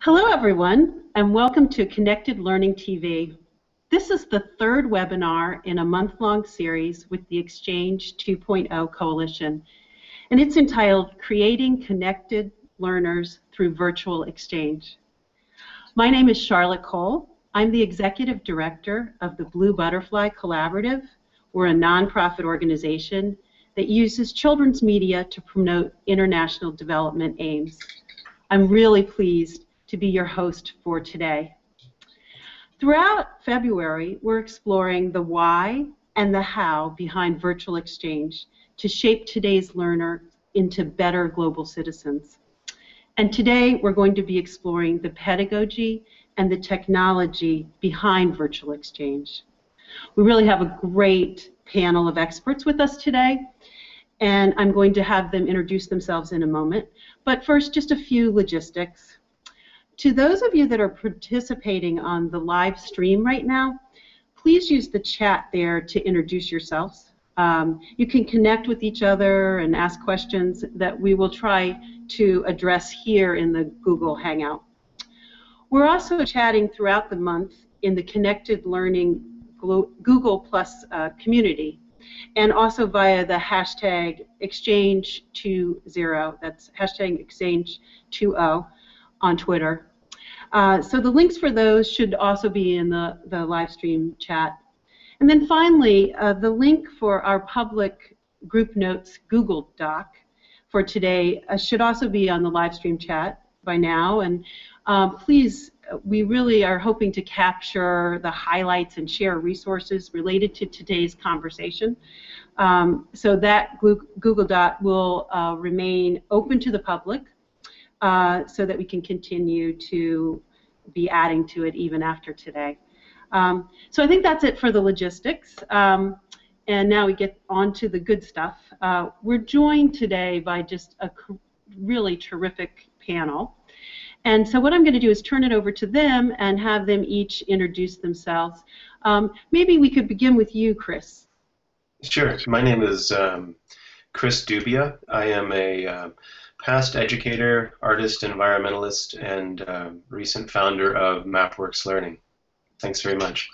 Hello everyone, and welcome to Connected Learning TV. This is the third webinar in a month-long series with the Exchange 2.0 Coalition, and it's entitled Creating Connected Learners Through Virtual Exchange. My name is Charlotte Cole. I'm the Executive Director of the Blue Butterfly Collaborative. We're a nonprofit organization that uses children's media to promote international development aims. I'm really pleased to be your host for today. Throughout February, we're exploring the why and the how behind virtual exchange to shape today's learner into better global citizens. And today, we're going to be exploring the pedagogy and the technology behind virtual exchange. We really have a great panel of experts with us today, and I'm going to have them introduce themselves in a moment. But first, just a few logistics. To those of you that are participating on the live stream right now, please use the chat there to introduce yourselves. You can connect with each other and ask questions that we will try to address here in the Google Hangout. We're also chatting throughout the month in the Connected Learning Google Plus community, and also via the hashtag Exchange20, that's hashtag Exchange20 on Twitter. So the links for those should also be in the live stream chat. And then finally, the link for our public group notes Google Doc for today should also be on the live stream chat by now. And please, we really are hoping to capture the highlights and share resources related to today's conversation. So that Google Doc will remain open to the public so that we can continue to be adding to it even after today. So I think that's it for the logistics. And now we get on to the good stuff. We're joined today by just a really terrific panel. And so what I'm going to do is turn it over to them and have them each introduce themselves. Maybe we could begin with you, Chris. Sure. My name is Chris Dubia. I am a past educator, artist, environmentalist, and recent founder of MapWorks Learning. Thanks very much.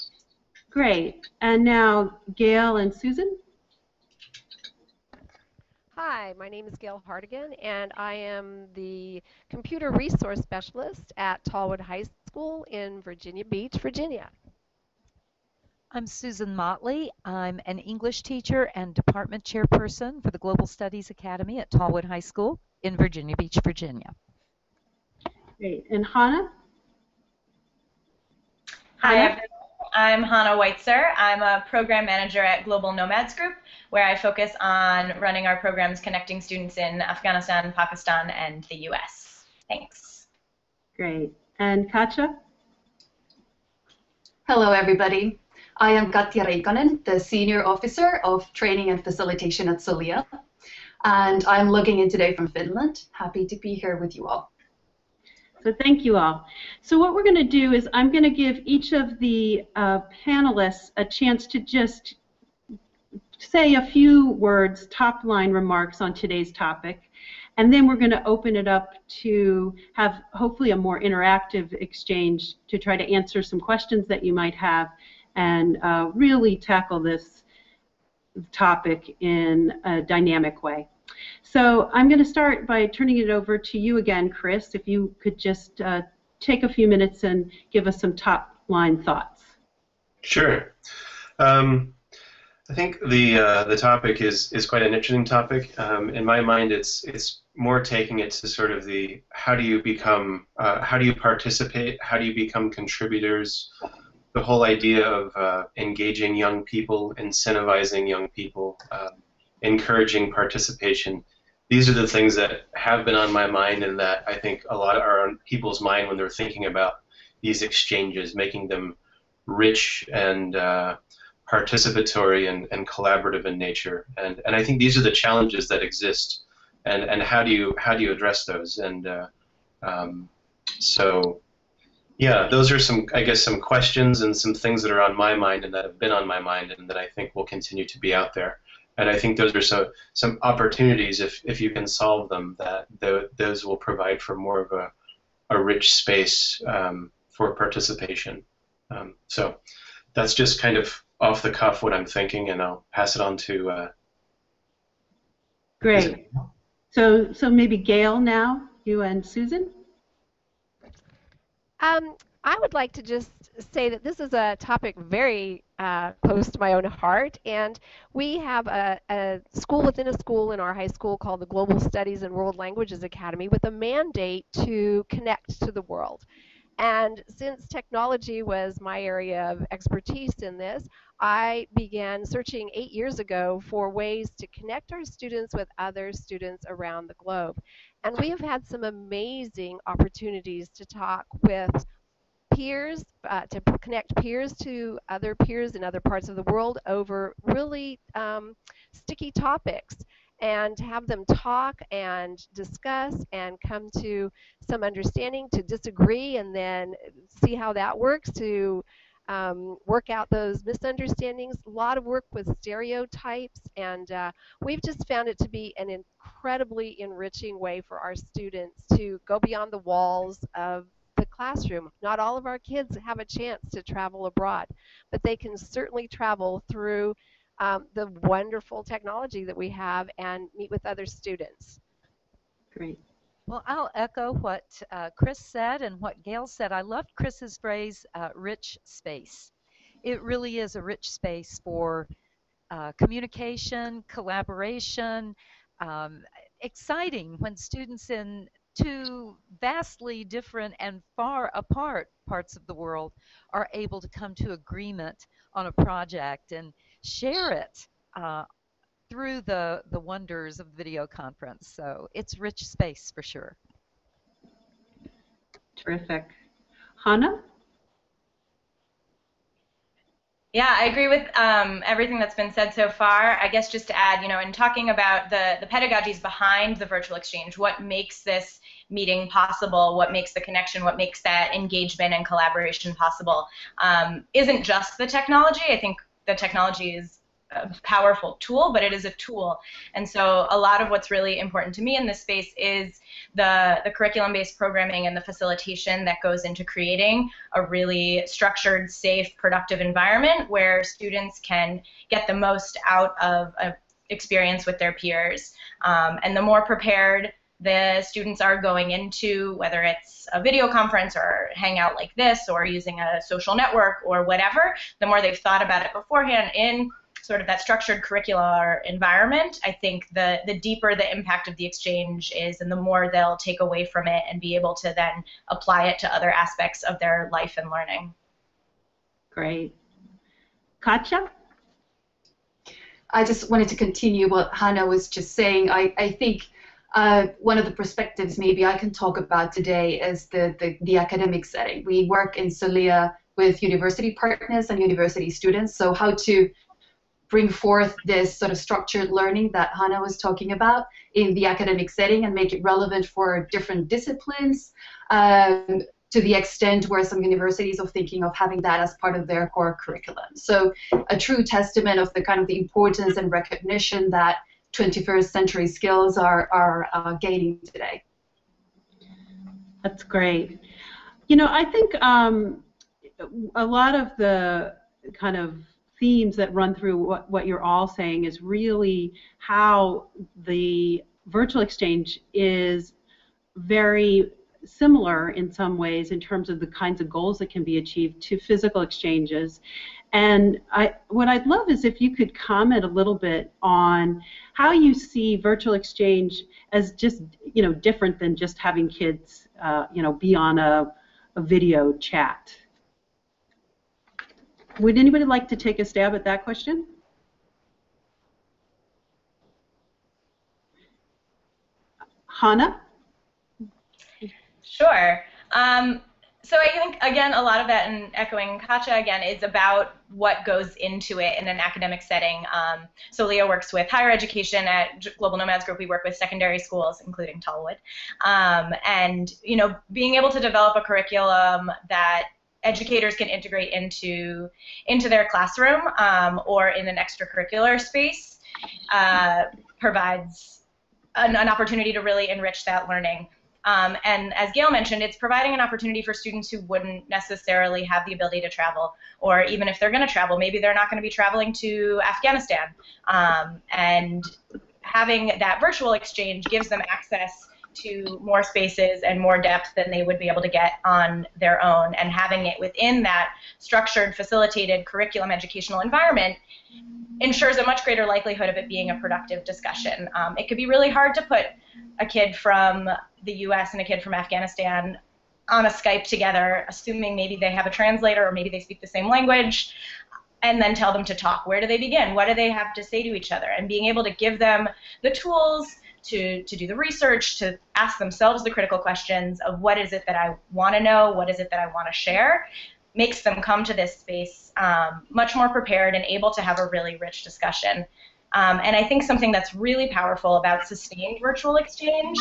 Great. And now Gayle and Susan. Hi, my name is Gayle Hartigan, and I am the Computer Resource Specialist at Tallwood High School in Virginia Beach, Virginia. I'm Susan Motley. I'm an English teacher and department chairperson for the Global Studies Academy at Tallwood High School in Virginia Beach, Virginia. Great. And Hannah? Hi, everyone. I'm Hannah Weitzer. I'm a program manager at Global Nomads Group, where I focus on running our programs connecting students in Afghanistan, Pakistan, and the U.S. Thanks. Great. And Katja? Hello, everybody. I am Katja Riikonen, the Senior Officer of Training and Facilitation at Soliya, and I'm logging in today from Finland. Happy to be here with you all. So thank you all. So what we're going to do is I'm going to give each of the panelists a chance to just say a few words, top-line remarks on today's topic, and then we're going to open it up to have hopefully a more interactive exchange to try to answer some questions that you might have and really tackle this topic in a dynamic way. So I'm going to start by turning it over to you again, Chris, if you could just take a few minutes and give us some top-line thoughts. Sure. I think the topic is quite an interesting topic. In my mind, it's more taking it to sort of the how do you participate, how do you become contributors, the whole idea of engaging young people, incentivizing young people, encouraging participation. These are the things that have been on my mind and that I think a lot are on people's mind when they're thinking about these exchanges, making them rich and participatory and collaborative in nature. And I think these are the challenges that exist, and how do you address those? And so yeah, those are some, I guess, some questions and some things that are on my mind and that have been on my mind and that I think will continue to be out there. And I think those are some opportunities, if you can solve them, that those will provide for more of rich space for participation. So that's just kind of off the cuff what I'm thinking, and I'll pass it on to. Great. So maybe Gayle now, you and Susan. I would like to just say that this is a topic very close to my own heart, and we have a school within a school in our high school called the Global Studies and World Languages Academy with a mandate to connect to the world. And since technology was my area of expertise in this, I began searching 8 years ago for ways to connect our students with other students around the globe. And we have had some amazing opportunities to talk with peers, to connect peers to other peers in other parts of the world over really sticky topics, and to have them talk and discuss and come to some understanding, to disagree, and then see how that works, to work out those misunderstandings. A lot of work with stereotypes, and we've just found it to be an incredibly enriching way for our students to go beyond the walls of the classroom. Not all of our kids have a chance to travel abroad, but they can certainly travel through the wonderful technology that we have and meet with other students. Great. Well, I'll echo what Chris said and what Gayle said. I loved Chris's phrase, rich space. It really is a rich space for communication, collaboration, exciting when students in two vastly different and far apart parts of the world are able to come to agreement on a project and share it through the wonders of video conference. So it's rich space for sure. Terrific. Hannah? Yeah, I agree with everything that's been said so far. I guess just to add, in talking about the pedagogies behind the virtual exchange, what makes this meeting possible, what makes the connection, what makes that engagement and collaboration possible, isn't just the technology. I think the technology is a powerful tool, but it is a tool. And so a lot of what's really important to me in this space is the curriculum-based programming and the facilitation that goes into creating a really structured, safe, productive environment where students can get the most out of an experience with their peers. And the more prepared the students are going into, whether it's a video conference or hangout like this or using a social network or whatever, the more they've thought about it beforehand in sort of that structured curricular environment, I think the deeper the impact of the exchange is and the more they'll take away from it and be able to then apply it to other aspects of their life and learning. Great. Katja? I just wanted to continue what Hannah was just saying. I think one of the perspectives maybe I can talk about today is the academic setting. We work in Soliya with university partners and university students, so how to bring forth this sort of structured learning that Hannah was talking about in the academic setting and make it relevant for different disciplines, to the extent where some universities are thinking of having that as part of their core curriculum. So a true testament of the kind of the importance and recognition that 21st century skills are gaining today. That's great. I think a lot of the kind of themes that run through what you're all saying is really how the virtual exchange is very similar in some ways in terms of the kinds of goals that can be achieved to physical exchanges. And what I'd love is if you could comment a little bit on how you see virtual exchange as just, different than just having kids, be on a video chat. Would anybody like to take a stab at that question? Hannah? Sure. So I think, again, a lot of that, and echoing Katja again, is about what goes into it in an academic setting. Soliya works with higher education. At Global Nomads Group, we work with secondary schools, including Tallwood. And, being able to develop a curriculum that educators can integrate into their classroom or in an extracurricular space provides an opportunity to really enrich that learning. And as Gayle mentioned, it's providing an opportunity for students who wouldn't necessarily have the ability to travel, or even if they're going to travel, maybe they're not going to be traveling to Afghanistan. And having that virtual exchange gives them access to more spaces and more depth than they would be able to get on their own. And having it within that structured, facilitated curriculum educational environment ensures a much greater likelihood of it being a productive discussion. It could be really hard to put a kid from the US and a kid from Afghanistan on a Skype together, assuming maybe they have a translator or maybe they speak the same language, and then tell them to talk. Where do they begin? What do they have to say to each other? And being able to give them the tools to do the research, to ask themselves the critical questions of what is it that I want to know, what is it that I want to share, makes them come to this space much more prepared and able to have a really rich discussion. And I think something that's really powerful about sustained virtual exchange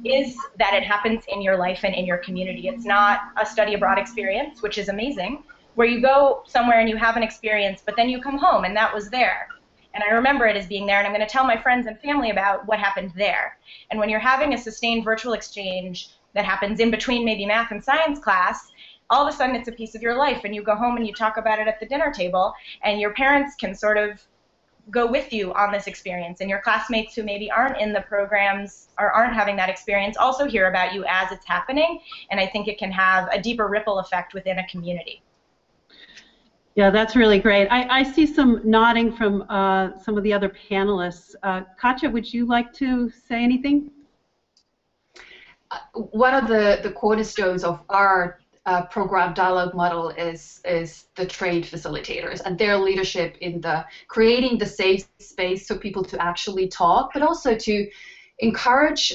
is that it happens in your life and in your community. It's not a study abroad experience, which is amazing, where you go somewhere and you have an experience, but then you come home and that was there. And I remember it as being there, and I'm going to tell my friends and family about what happened there. And when you're having a sustained virtual exchange that happens in between maybe math and science class, all of a sudden it's a piece of your life, and you go home and you talk about it at the dinner table, and your parents can sort of go with you on this experience, and your classmates who maybe aren't in the programs or aren't having that experience also hear about you as it's happening, and I think it can have a deeper ripple effect within a community. Yeah, that's really great. I see some nodding from some of the other panelists. Katja, would you like to say anything? One of the cornerstones of our program dialogue model is the trained facilitators and their leadership in the creating the safe space for people to actually talk, but also to encourage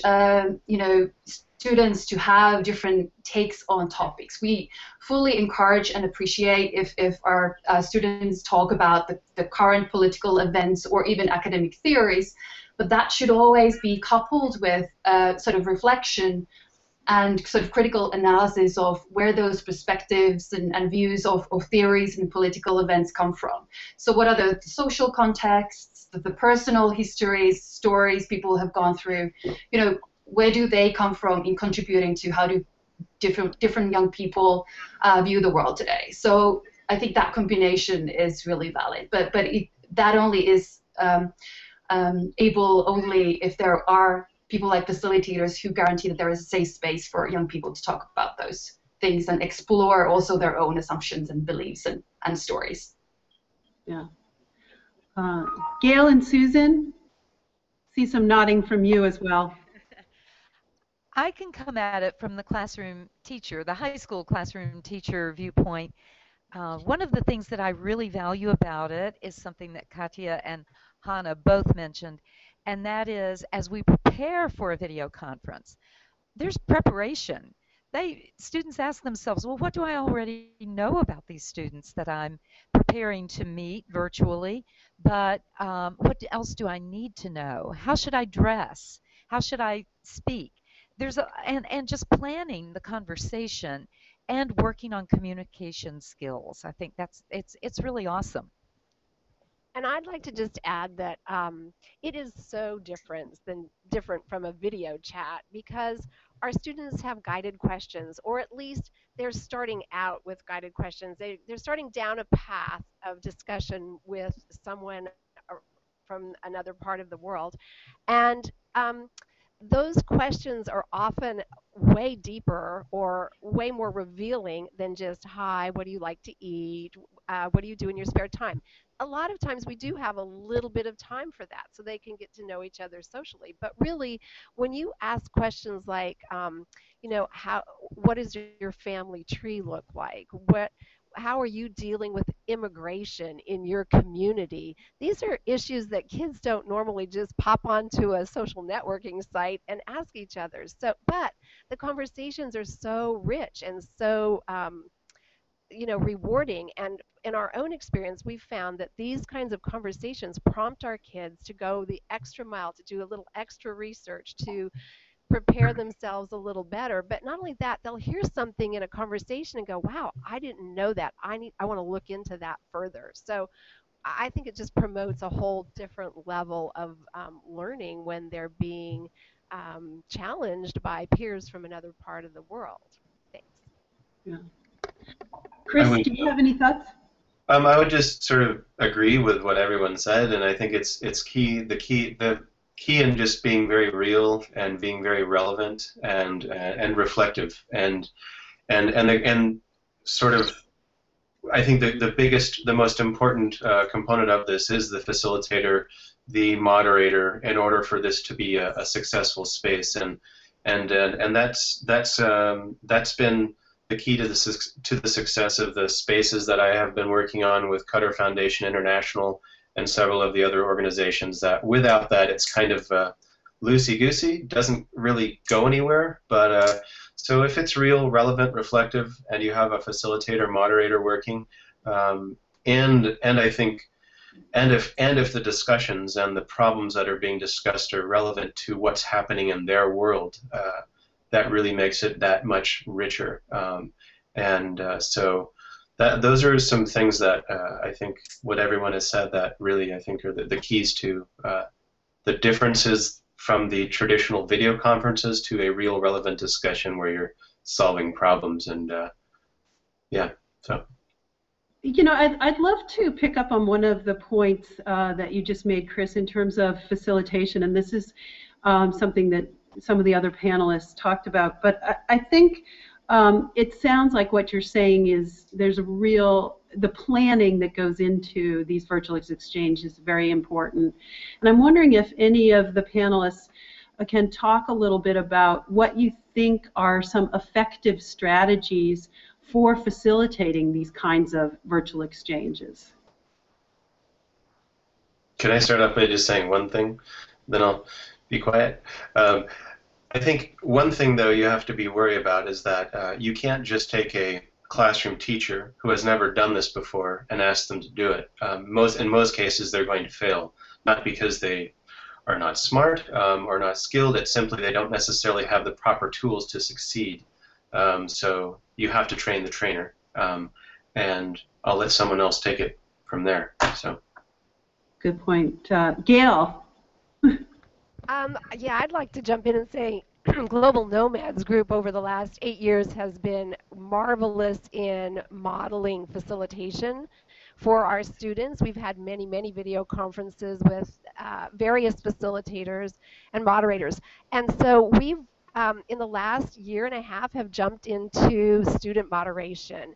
students to have different takes on topics. We fully encourage and appreciate if our students talk about the current political events or even academic theories, but that should always be coupled with sort of reflection and sort of critical analysis of where those perspectives and views of theories and political events come from. So what are the social contexts, the personal histories, stories people have gone through, where do they come from in contributing to how do different young people view the world today? So I think that combination is really valid, but that only is able only if there are people like facilitators who guarantee that there is a safe space for young people to talk about those things and explore also their own assumptions and beliefs and stories. Yeah. Gayle and Susan, see some nodding from you as well. I can come at it from the classroom teacher, the high school classroom teacher viewpoint. One of the things that I really value about it is something that Katja and Hannah both mentioned, and that is as we prepare for a video conference, there's preparation. Students ask themselves, well, what do I already know about these students that I'm preparing to meet virtually, but what else do I need to know? How should I dress? How should I speak? And just planning the conversation and working on communication skills. I think it's really awesome. And I'd like to just add that it is so different from a video chat because our students have guided questions, or at least they're starting out with guided questions. They're starting down a path of discussion with someone from another part of the world. And those questions are often way deeper or way more revealing than just, hi, what do you like to eat? What do you do in your spare time? A lot of times we do have a little bit of time for that so they can get to know each other socially. But really, when you ask questions like, what does your family tree look like? How are you dealing with immigration in your community? These are issues that kids don't normally just pop onto a social networking site and ask each other. But the conversations are so rich and so rewarding. And in our own experience, we've found that these kinds of conversations prompt our kids to go the extra mile, to do a little extra research, to prepare themselves a little better. But not only that, they'll hear something in a conversation and go, wow, I didn't know that. I want to look into that further. So I think it just promotes a whole different level of learning when they're being challenged by peers from another part of the world. Thanks. Yeah. Chris, do you have any thoughts? I would just sort of agree with what everyone said, and I think it's key. The key in just being very real and being very relevant and reflective and sort of. I think the most important component of this is the facilitator, the moderator, in order for this to be a successful space, and that's been the key to the success of the spaces that I have been working on with Qatar Foundation International and several of the other organizations. That without that, it's kind of loosey-goosey, doesn't really go anywhere. But so if it's real, relevant, reflective, and you have a facilitator, moderator working, and I think, and if the discussions and the problems that are being discussed are relevant to what's happening in their world, that really makes it that much richer. So those are some things that I think what everyone has said that really I think are the keys to the differences from the traditional video conferences to a real relevant discussion where you're solving problems. And yeah, so. You know, I'd love to pick up on one of the points that you just made, Chris, in terms of facilitation, and this is something that some of the other panelists talked about, but I think it sounds like what you're saying is there's the planning that goes into these virtual exchanges is very important. And I'm wondering if any of the panelists can talk a little bit about what you think are some effective strategies for facilitating these kinds of virtual exchanges. Can I start off by just saying one thing? Then I'll be quiet. I think one thing, though, you have to be worried about is that you can't just take a classroom teacher who has never done this before and ask them to do it. In most cases, they're going to fail, not because they are not smart or not skilled. It's simply they don't necessarily have the proper tools to succeed. So you have to train the trainer, and I'll let someone else take it from there. So. Good point. Gayle. Yeah, I'd like to jump in and say Global Nomads group over the last 8 years has been marvelous in modeling facilitation for our students. We've had many, many video conferences with various facilitators and moderators. And so we've, in the last year and a half, have jumped into student moderation.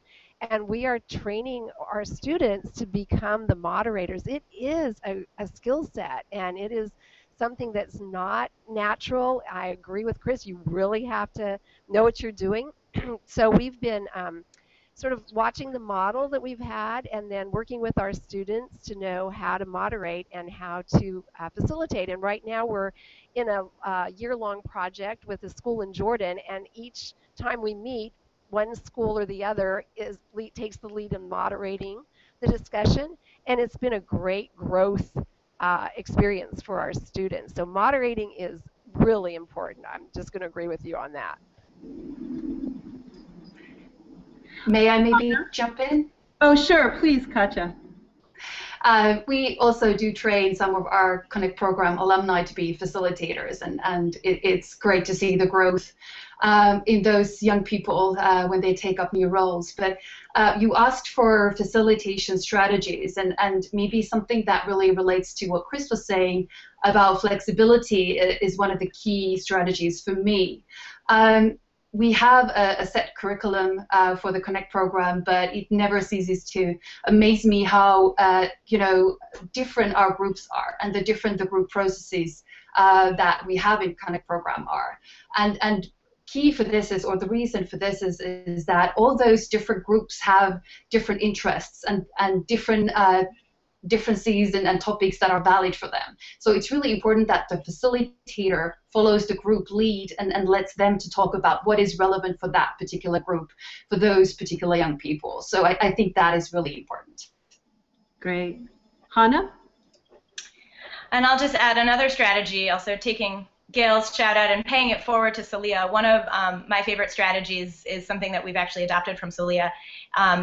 And we are training our students to become the moderators. It is a skill set, and it is something that's not natural. I agree with Chris. You really have to know what you're doing. So we've been sort of watching the model that we've had and then working with our students to know how to moderate and how to facilitate. And right now we're in a year-long project with a school in Jordan, and each time we meet, one school or the other takes the lead in moderating the discussion, and it's been a great growth experience for our students. So moderating is really important. I'm just going to agree with you on that. May I maybe jump in? Oh, sure. Please, Katja. We also do train some of our Connect program alumni to be facilitators, and it's great to see the growth in those young people when they take up new roles. But you asked for facilitation strategies, and maybe something that really relates to what Chris was saying about flexibility is one of the key strategies for me. We have a set curriculum for the Connect program, but it never ceases to amaze me how different our groups are and the different the group processes that we have in Connect program are. And key for this is, or the reason for this is that all those different groups have different interests and differences and topics that are valid for them. So it's really important that the facilitator follows the group lead and lets them to talk about what is relevant for that particular group, for those particular young people. So I think that is really important. Great. Hannah? And I'll just add another strategy, also taking Gayle's shout out and paying it forward to Soliya, one of my favorite strategies is something that we've actually adopted from Soliya,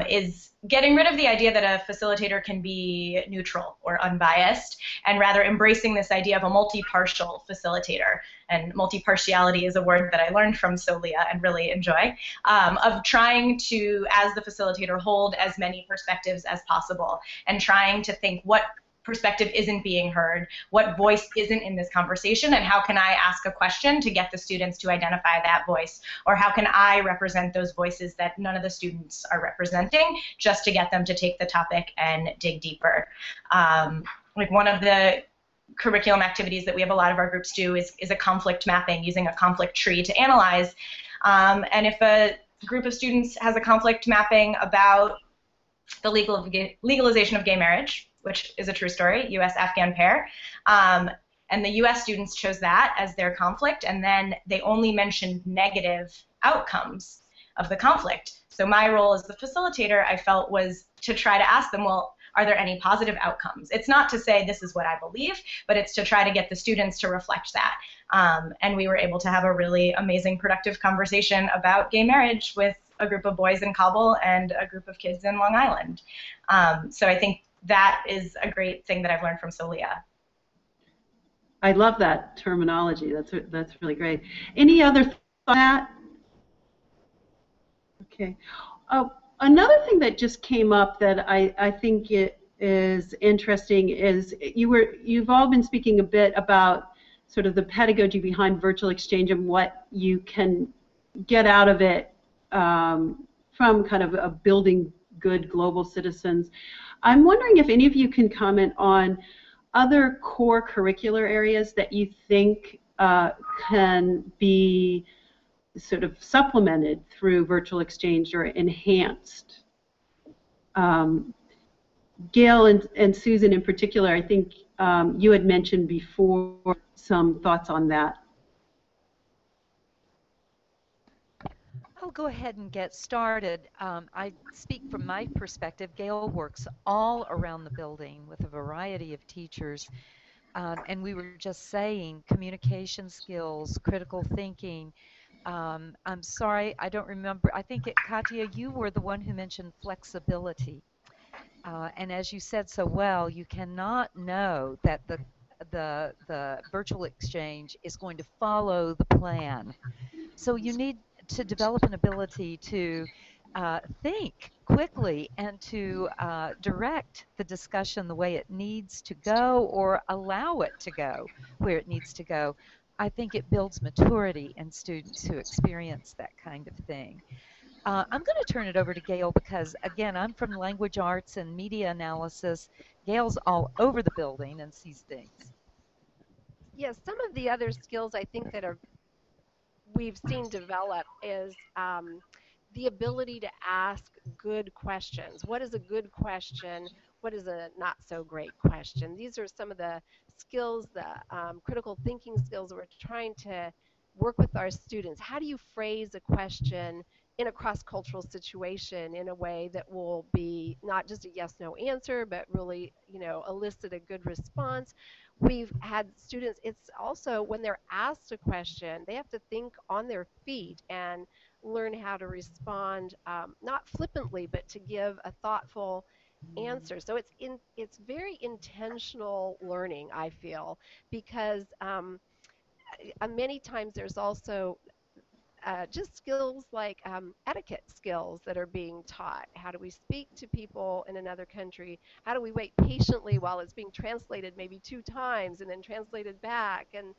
is getting rid of the idea that a facilitator can be neutral or unbiased, and rather embracing this idea of a multi-partial facilitator. And multi-partiality is a word that I learned from Soliya and really enjoy, of trying to, as the facilitator, hold as many perspectives as possible, and trying to think what perspective isn't being heard, what voice isn't in this conversation, and how can I ask a question to get the students to identify that voice, or how can I represent those voices that none of the students are representing, just to get them to take the topic and dig deeper. Like one of the curriculum activities that we have a lot of our groups do is a conflict mapping, using a conflict tree to analyze. And if a group of students has a conflict mapping about the legalization of gay marriage, which is a true story, U.S.-Afghan pair, and the U.S. students chose that as their conflict, and then they only mentioned negative outcomes of the conflict. So my role as the facilitator, I felt, was to try to ask them, well, are there any positive outcomes? It's not to say this is what I believe, but it's to try to get the students to reflect that. And we were able to have a really amazing, productive conversation about gay marriage with a group of boys in Kabul and a group of kids in Long Island. So I think that is a great thing that I've learned from Soliya. I love that terminology. That's really great. Any other thoughts on that? Okay. Another thing that just came up that I think it is interesting is you've all been speaking a bit about sort of the pedagogy behind virtual exchange and what you can get out of it from kind of a building good global citizens. I'm wondering if any of you can comment on other core curricular areas that you think can be sort of supplemented through virtual exchange or enhanced. Gayle and Susan in particular, I think you had mentioned before some thoughts on that. I'll go ahead and get started. I speak from my perspective. Gayle works all around the building with a variety of teachers. And we were just saying communication skills, critical thinking. I'm sorry, I don't remember. I think, Katja, you were the one who mentioned flexibility. And as you said so well, you cannot know that the virtual exchange is going to follow the plan. So you need to develop an ability to think quickly and to direct the discussion the way it needs to go, or allow it to go where it needs to go. I think it builds maturity in students who experience that kind of thing. I'm going to turn it over to Gayle because, again, I'm from language arts and media analysis. Gayle's all over the building and sees things. Yes, some of the other skills I think that we've seen develop is the ability to ask good questions. What is a good question? What is a not so great question? These are some of the skills, the critical thinking skills we're trying to work with our students. How do you phrase a question in a cross-cultural situation in a way that will be not just a yes-no answer, but really, elicit a good response? We've had students, it's also when they're asked a question, they have to think on their feet and learn how to respond, not flippantly, but to give a thoughtful answer. So it's very intentional learning, I feel, because many times there's also just skills like etiquette skills that are being taught. How do we speak to people in another country? How do we wait patiently while it's being translated maybe 2 times and then translated back? And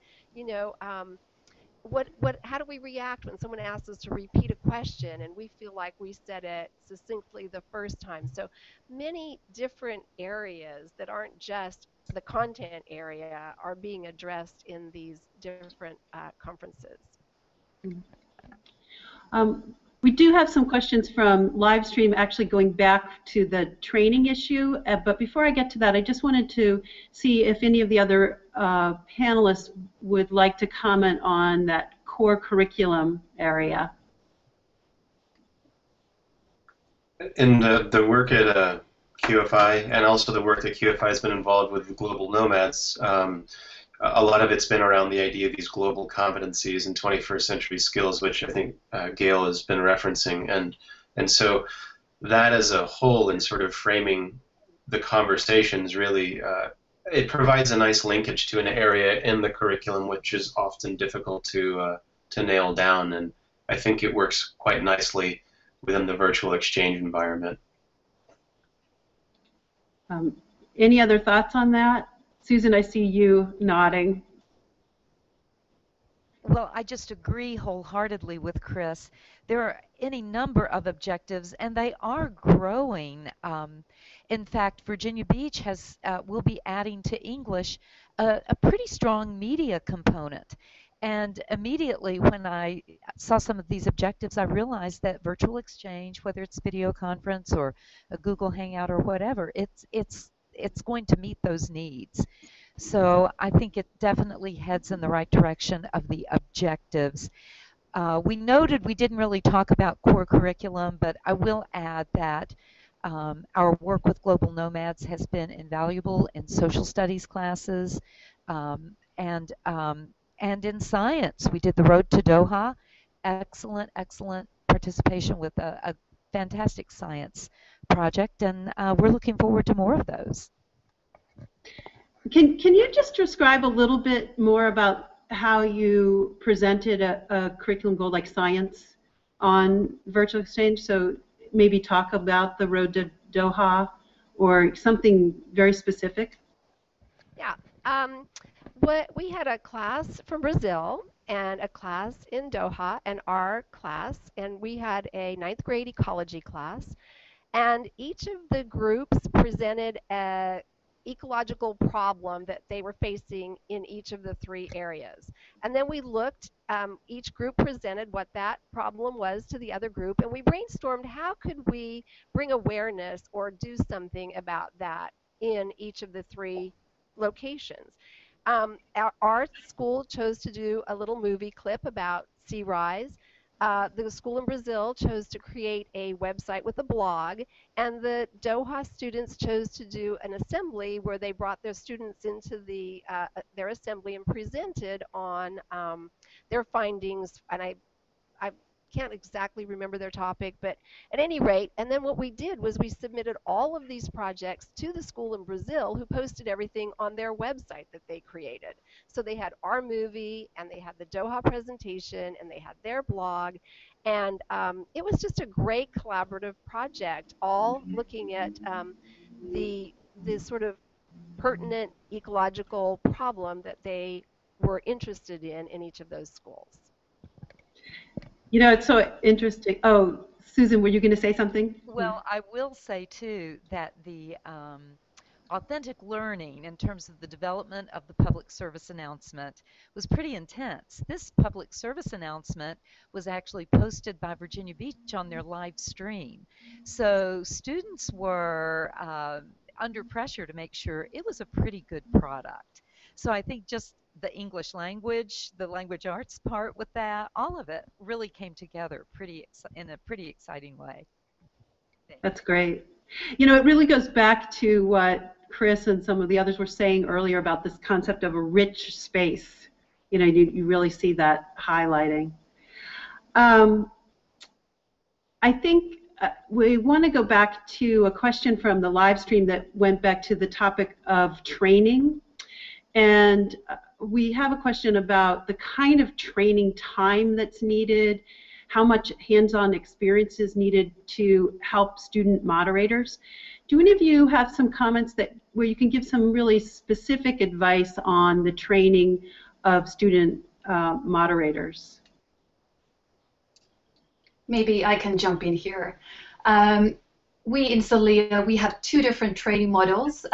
how do we react when someone asks us to repeat a question and we feel like we said it succinctly the first time? So many different areas that aren't just the content area are being addressed in these different conferences. We do have some questions from live stream actually going back to the training issue, but before I get to that, I just wanted to see if any of the other panelists would like to comment on that core curriculum area. In the work at QFI, and also the work that QFI has been involved with the Global Nomads, a lot of it's been around the idea of these global competencies and 21st century skills, which I think Gayle has been referencing, and so that as a whole in sort of framing the conversations really it provides a nice linkage to an area in the curriculum which is often difficult to nail down, and I think it works quite nicely within the virtual exchange environment. Any other thoughts on that? Susan, I see you nodding. Well, I just agree wholeheartedly with Chris. There are any number of objectives, and they are growing. In fact, Virginia Beach will be adding to English a pretty strong media component. And immediately when I saw some of these objectives, I realized that virtual exchange, whether it's video conference or a Google Hangout or whatever, it's going to meet those needs. So I think it definitely heads in the right direction of the objectives. We noted we didn't really talk about core curriculum, but I will add that our work with Global Nomads has been invaluable in social studies classes and in science. We did the Road to Doha. Excellent, excellent participation with a fantastic science project, and we're looking forward to more of those. Can you just describe a little bit more about how you presented a curriculum goal like science on virtual exchange? So maybe talk about the Road to Doha or something very specific. Yeah. We had a class from Brazil and a class in Doha and our class, and we had a 9th grade ecology class, and each of the groups presented a ecological problem that they were facing in each of the 3 areas. And then we looked, each group presented what that problem was to the other group, and we brainstormed how could we bring awareness or do something about that in each of the 3 locations. Our school chose to do a little movie clip about sea rise. The school in Brazil chose to create a website with a blog, and the Doha students chose to do an assembly where they brought their students into their assembly and presented on their findings. And I can't exactly remember their topic, but at any rate, and then what we did was we submitted all of these projects to the school in Brazil, who posted everything on their website that they created. So they had our movie, and they had the Doha presentation, and they had their blog, and it was just a great collaborative project, all looking at the sort of pertinent ecological problem that they were interested in each of those schools. You know, it's so interesting. Oh, Susan, were you going to say something? Well, I will say, too, that the authentic learning in terms of the development of the public service announcement was pretty intense. This public service announcement was actually posted by Virginia Beach on their live stream. So students were under pressure to make sure it was a pretty good product. So I think just the English language, the language arts part with that, all of it really came together in a pretty exciting way. That's great. You know, it really goes back to what Chris and some of the others were saying earlier about this concept of a rich space. You know, you really see that highlighting. I think we want to go back to a question from the live stream that went back to the topic of training. And we have a question about the kind of training time that's needed, how much hands-on experience is needed to help student moderators. Do any of you have some comments where you can give some really specific advice on the training of student moderators? Maybe I can jump in here. We in Soliya, we have 2 different training models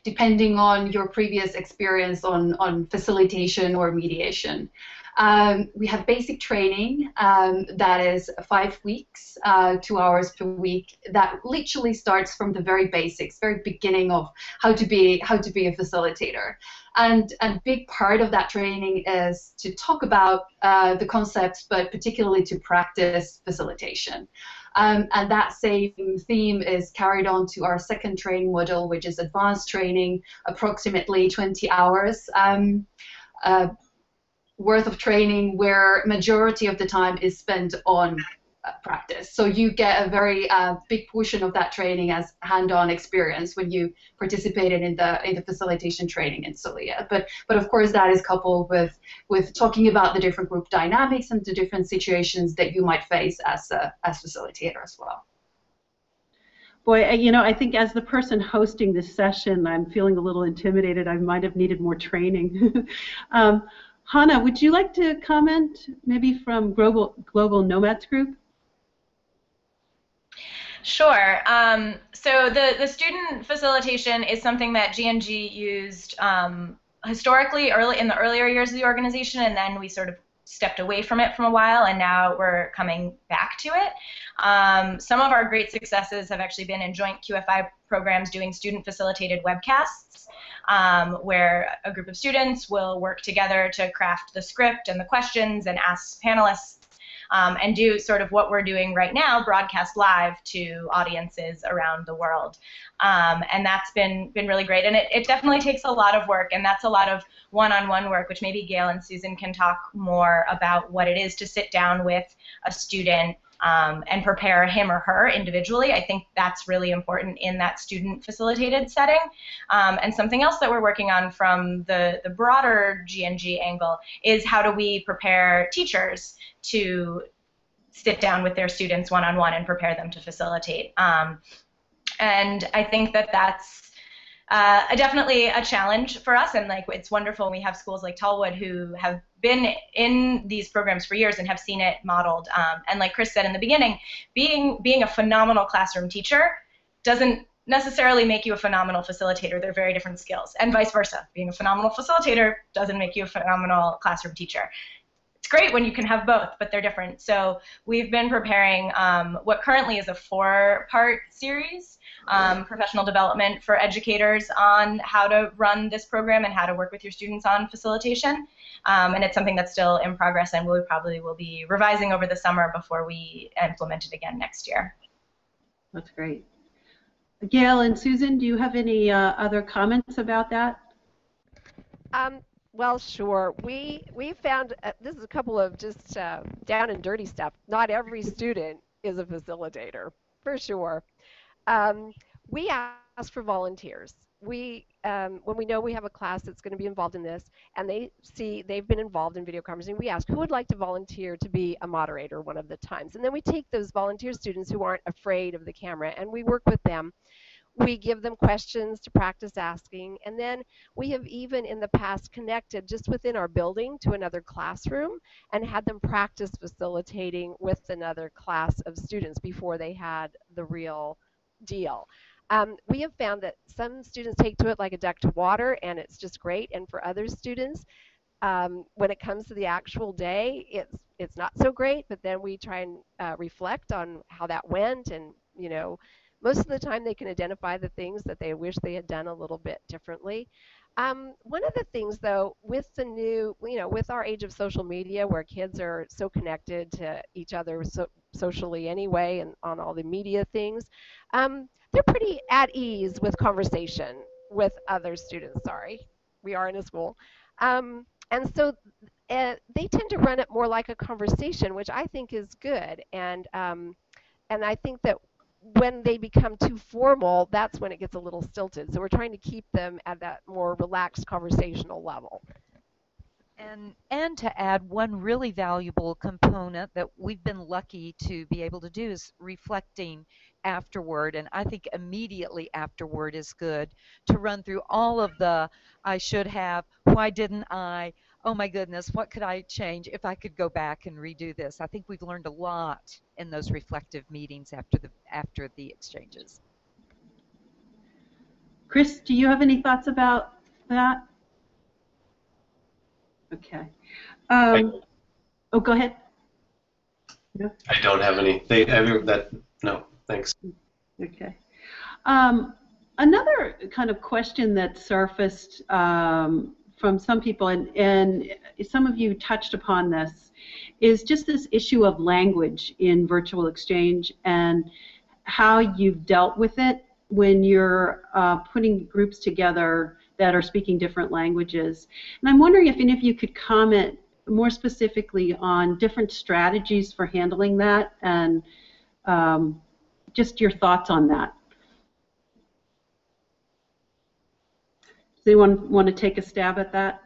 depending on your previous experience on facilitation or mediation. We have basic training that is 5 weeks, 2 hours per week. That literally starts from the very basics, very beginning of how to be a facilitator. And a big part of that training is to talk about the concepts, but particularly to practice facilitation. And that same theme is carried on to our second training module, which is advanced training, approximately 20 hours worth of training, where majority of the time is spent on practice. So you get a very big portion of that training as hand-on experience when you participated in the facilitation training in Soliya. But of course that is coupled with talking about the different group dynamics and the different situations that you might face as facilitator as well. Boy, you know, I think as the person hosting this session, I'm feeling a little intimidated. I might have needed more training. Hannah, would you like to comment, maybe from Global Nomads Group? Sure. So the student facilitation is something that GNG used historically in the earlier years of the organization, and then we sort of stepped away from it for a while, and now we're coming back to it. Some of our great successes have actually been in joint QFI programs doing student-facilitated webcasts, where a group of students will work together to craft the script and the questions and ask panelists, and do sort of what we're doing right now, broadcast live to audiences around the world. And that's been really great. And it definitely takes a lot of work, and that's a lot of one-on-one work, which maybe Gayle and Susan can talk more about what it is to sit down with a student and prepare him or her individually. I think that's really important in that student-facilitated setting. And something else that we're working on from the broader GNG angle is how do we prepare teachers to sit down with their students one-on-one and prepare them to facilitate. And I think that that's definitely a challenge for us, and like it's wonderful we have schools like Tallwood who have been in these programs for years and have seen it modeled. And like Chris said in the beginning, being a phenomenal classroom teacher doesn't necessarily make you a phenomenal facilitator. They're very different skills, and vice versa. Being a phenomenal facilitator doesn't make you a phenomenal classroom teacher. It's great when you can have both, but they're different. So we've been preparing what currently is a 4-part series, professional development for educators on how to run this program and how to work with your students on facilitation. And it's something that's still in progress, and we probably will be revising over the summer before we implement it again next year. That's great. Gayle and Susan, do you have any other comments about that? Well, sure. We found this is a couple of just down and dirty stuff. Not every student is a facilitator, for sure. We ask for volunteers. When we know we have a class that's going to be involved in this, and they've been involved in video conferencing, we ask who would like to volunteer to be a moderator one of the times. And then we take those volunteer students who aren't afraid of the camera, and we work with them. We give them questions to practice asking, and then we have even in the past connected just within our building to another classroom and had them practice facilitating with another class of students before they had the real deal. We have found that some students take to it like a duck to water, and it's just great, and for other students, when it comes to the actual day, it's not so great, but then we try and reflect on how that went, and you know, most of the time they can identify the things that they wish they had done a little bit differently. One of the things though, with the new, with our age of social media where kids are so connected to each other socially anyway and on all the media things, they're pretty at ease with conversation with other students. Sorry, we are in a school. And so they tend to run it more like a conversation, which I think is good. And I think that when they become too formal, that's when it gets a little stilted. So we're trying to keep them at that more relaxed conversational level. And to add, one really valuable component that we've been lucky to be able to do is reflecting afterward. And I think immediately afterward is good to run through all of the I should have, why didn't I, oh my goodness, what could I change if I could go back and redo this. I think we've learned a lot in those reflective meetings after the exchanges. Chris, do you have any thoughts about that? Okay. Oh, go ahead. Yeah. I don't have any. No, thanks. Okay. Another kind of question that surfaced from some people, and some of you touched upon this, is just this issue of language in virtual exchange and how you've dealt with it when you're putting groups together that are speaking different languages. And I'm wondering if any of you could comment more specifically on different strategies for handling that, and just your thoughts on that. Does anyone want to take a stab at that?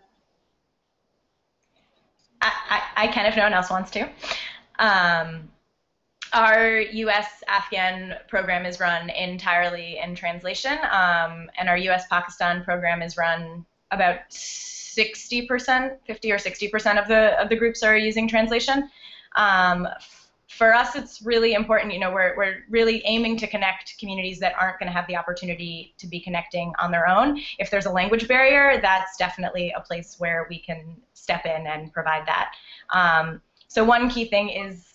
I can if no one else wants to. Our U.S. Afghan program is run entirely in translation, and our U.S. Pakistan program is run about 60%, 50 or 60% of the groups are using translation. For us, it's really important. You know, we're really aiming to connect communities that aren't going to have the opportunity to be connecting on their own. If there's a language barrier, that's definitely a place where we can step in and provide that. So one key thing is,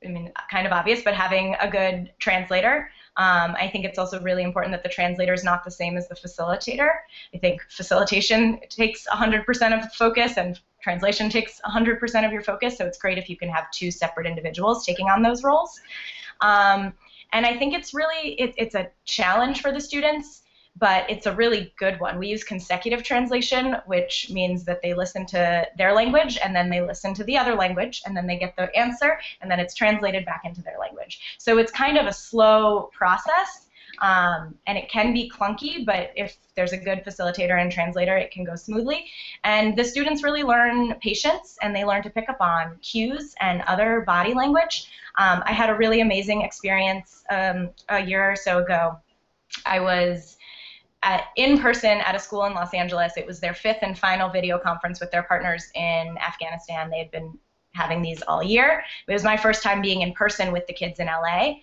I mean, kind of obvious, but having a good translator. I think it's also really important that the translator is not the same as the facilitator. I think facilitation takes 100% of the focus, and translation takes 100% of your focus, so it's great if you can have two separate individuals taking on those roles. And I think it's really, it's a challenge for the students, but it's a really good one. We use consecutive translation, which means that they listen to their language, and then they listen to the other language, and then they get the answer, and then it's translated back into their language. So it's kind of a slow process, and it can be clunky, but if there's a good facilitator and translator, it can go smoothly. And the students really learn patience, and they learn to pick up on cues and other body language. I had a really amazing experience a year or so ago. I was in person at a school in Los Angeles. It was their 5th and final video conference with their partners in Afghanistan. They had been having these all year. It was my first time being in person with the kids in LA.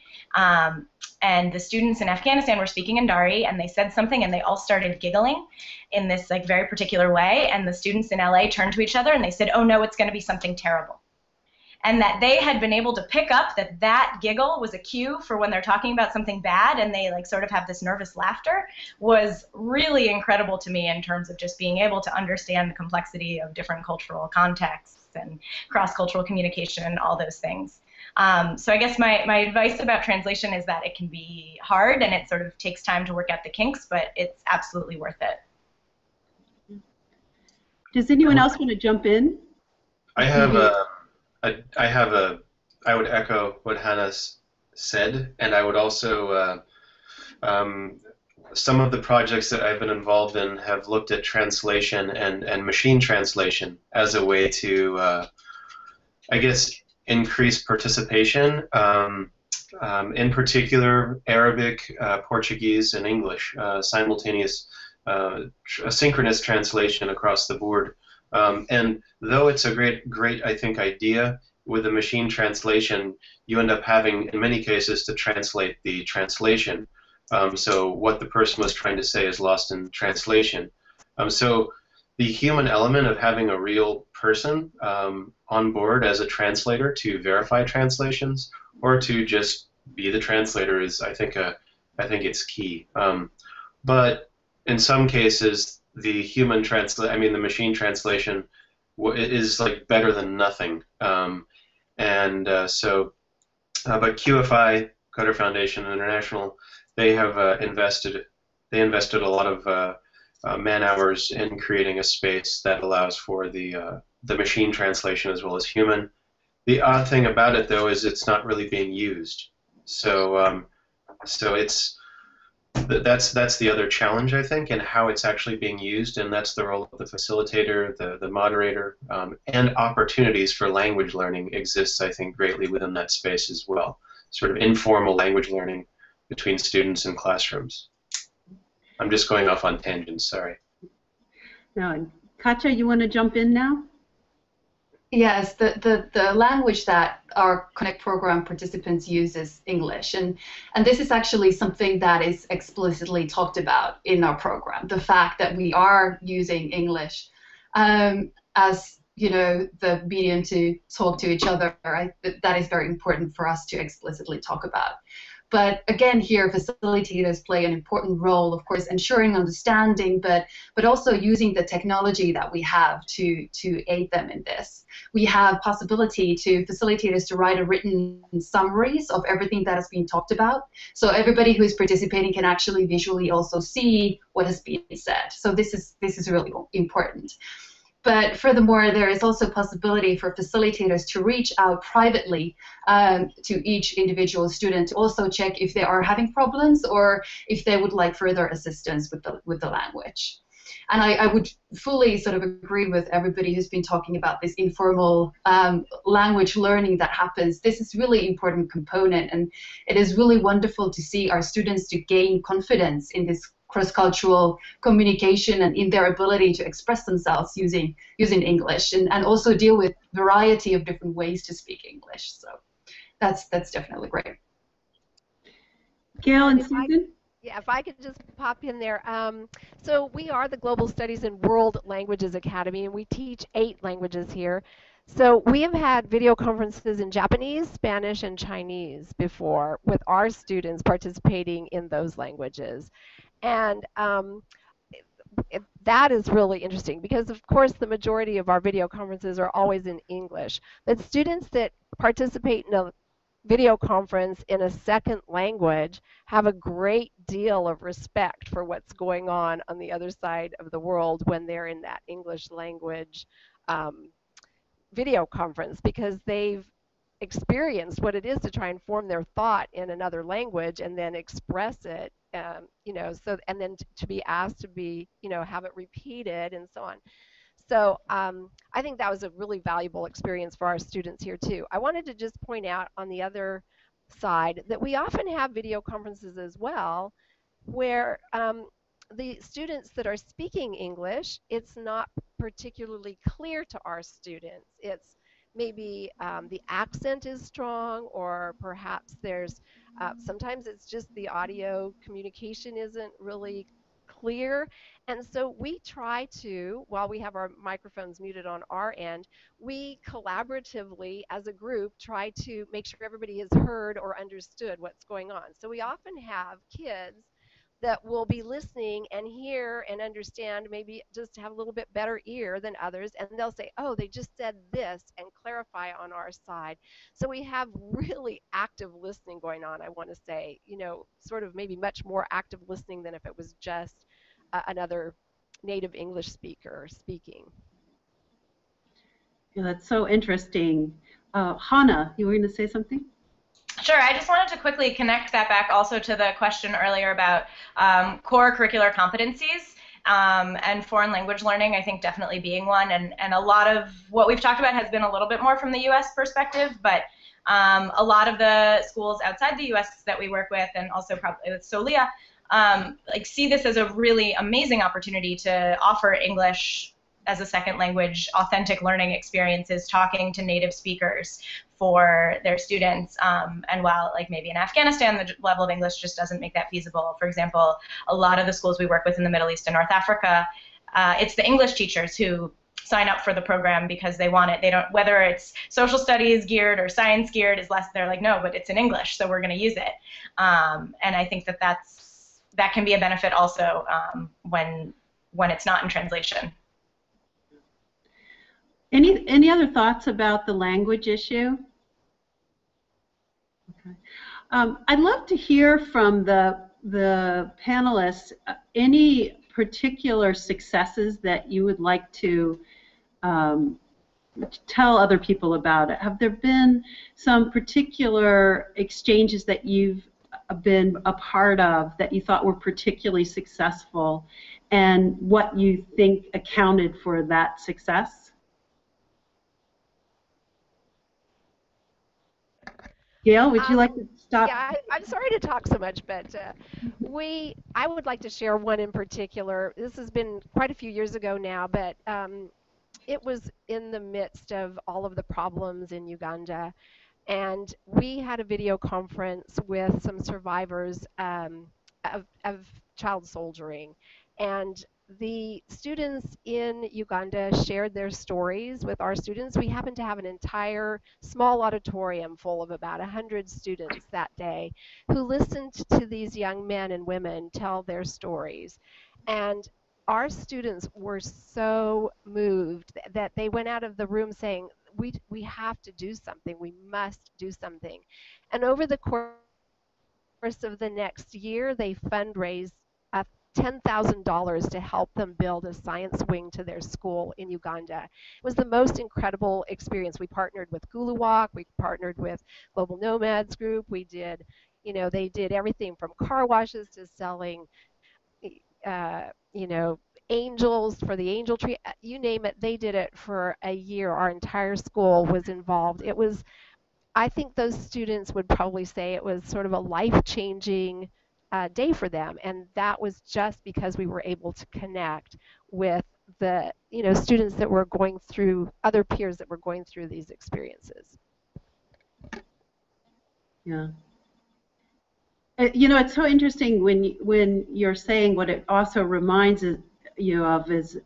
And the students in Afghanistan were speaking in Dari, and they said something, and they all started giggling in this like very particular way. And the students in LA turned to each other, and they said, "Oh no, it's going to be something terrible." And that they had been able to pick up that that giggle was a cue for when they're talking about something bad, and they like sort of have this nervous laughter, was really incredible to me in terms of just being able to understand the complexity of different cultural contexts and cross-cultural communication and all those things. So I guess my advice about translation is that it can be hard, and it sort of takes time to work out the kinks, but it's absolutely worth it. Does anyone else want to jump in? I would echo what Hannah said, and I would also, some of the projects that I've been involved in have looked at translation and machine translation as a way to, I guess, increase participation, in particular Arabic, Portuguese, and English, simultaneous, synchronous translation across the board. And though it's a great, I think, idea, with the machine translation, you end up having, in many cases, to translate the translation. So what the person was trying to say is lost in translation. So the human element of having a real person on board as a translator to verify translations, or to just be the translator, is, I think it's key. But in some cases, the machine translation is like better than nothing. But QFI, Qatar Foundation International, they have invested a lot of man hours in creating a space that allows for the machine translation as well as human. The odd thing about it, though, is it's not really being used. So that's the other challenge, I think, and how it's actually being used, and that's the role of the facilitator, the moderator, and opportunities for language learning exists, I think, greatly within that space as well. Sort of informal language learning between students in classrooms. I'm just going off on tangents, sorry. Now, Katja, you want to jump in now? Yes, the language that our Connect program participants use is English, and this is actually something that is explicitly talked about in our program, the fact that we are using English. As the medium to talk to each other. That is very important for us to explicitly talk about. But again, here facilitators play an important role, of course, ensuring understanding, but also using the technology that we have to aid them in this. We have possibility to facilitators to write a written summaries of everything that has been talked about, so everybody who is participating can actually visually also see what has been said. So this is really important. But furthermore, there is also possibility for facilitators to reach out privately to each individual student to also check if they are having problems or if they would like further assistance with the language. And I would fully sort of agree with everybody who's been talking about this informal language learning that happens. This is really important component, and it is really wonderful to see our students to gain confidence in this cross-cultural communication and in their ability to express themselves using English and also deal with variety of different ways to speak English. So that's definitely great. Gayle and Susan? Yeah, if I could just pop in there. So we are the Global Studies in World Languages Academy, and we teach 8 languages here. So we have had video conferences in Japanese, Spanish, and Chinese before, with our students participating in those languages. And that is really interesting because, of course, the majority of our video conferences are always in English. But students that participate in a video conference in a second language have a great deal of respect for what's going on the other side of the world when they're in that English language video conference, because they've experienced what it is to try and form their thought in another language and then express it, so, and then to be asked to be, have it repeated and so on. So I think that was a really valuable experience for our students here too. I wanted to just point out on the other side that we often have video conferences as well where the students that are speaking English, it's not particularly clear to our students. It's maybe the accent is strong, or perhaps there's sometimes it's just the audio communication isn't really clear. And so we try to, while we have our microphones muted on our end, we collaboratively as a group try to make sure everybody has heard or understood what's going on. So we often have kids that will be listening and hear and understand, maybe just have a little bit better ear than others, and they'll say, oh, they just said this, and clarify on our side. So we have really active listening going on, I want to say, sort of maybe much more active listening than if it was just another native English speaker speaking. Yeah, that's so interesting. Hannah, you were going to say something? Sure, I just wanted to quickly connect that back also to the question earlier about core curricular competencies and foreign language learning, I think definitely being one. And a lot of what we've talked about has been a little bit more from the U.S. perspective, but a lot of the schools outside the U.S. that we work with, and also probably with Soliya, see this as a really amazing opportunity to offer English as a second language, authentic learning experiences, talking to native speakers for their students. And while maybe in Afghanistan the level of English just doesn't make that feasible, for example, a lot of the schools we work with in the Middle East and North Africa, it's the English teachers who sign up for the program because they want it. They don't, whether it's social studies geared or science geared is less, they're like, no, but it's in English, so we're going to use it. And I think that can be a benefit also when it's not in translation. Any other thoughts about the language issue? Okay. I'd love to hear from the panelists any particular successes that you would like to tell other people about it. Have there been some particular exchanges that you've been a part of that you thought were particularly successful, and what you think accounted for that success? Gayle, would you like to stop? Yeah, I'm sorry to talk so much, but I would like to share one in particular. This has been quite a few years ago now, but it was in the midst of all of the problems in Uganda, and we had a video conference with some survivors of child soldiering, and the students in Uganda shared their stories with our students. We happened to have an entire small auditorium full of about 100 students that day who listened to these young men and women tell their stories. And our students were so moved that they went out of the room saying, we have to do something. We must do something. And over the course of the next year, they fundraised $10,000 to help them build a science wing to their school in Uganda. It was the most incredible experience. We partnered with Guluwalk, we partnered with Global Nomads Group, we did, they did everything from car washes to selling, angels for the angel tree, you name it, they did it for a year. Our entire school was involved. I think those students would probably say it was sort of a life-changing day for them, and that was just because we were able to connect with the students that were going through, other peers that were going through these experiences. Yeah. It's so interesting when you're saying what it also reminds you of is